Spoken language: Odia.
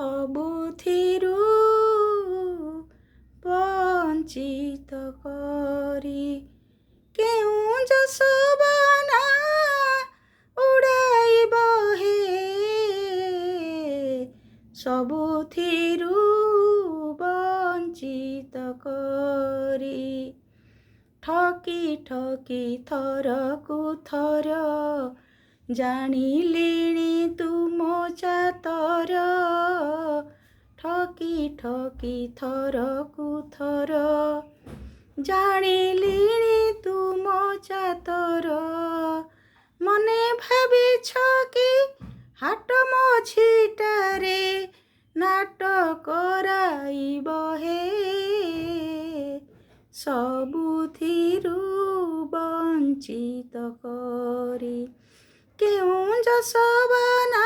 ସବୁଥିରୁ ବଞ୍ଚିତ କରି କେଉଁ ଯଶୋବନା ଉଡ଼ାଇବ ହେ ସବୁଥିରୁ ବଞ୍ଚିତ କରି ଠକି ଠକି ଥରକୁ ଥର ଜାଣିଲିଣି ତୁମ ଚାତର ଠକି ଠକି ଥରକୁ ଥର ଜାଣିଲିଣି ତୁମ ଚାତର ମନେ ଭାବିଛ କି ହାଟ ମଝିଟାରେ ନାଟ କରାଇବ ହେ ସବୁଥିରୁ ବଞ୍ଚିତ କରି କେଉଁ ଯଶୋବନା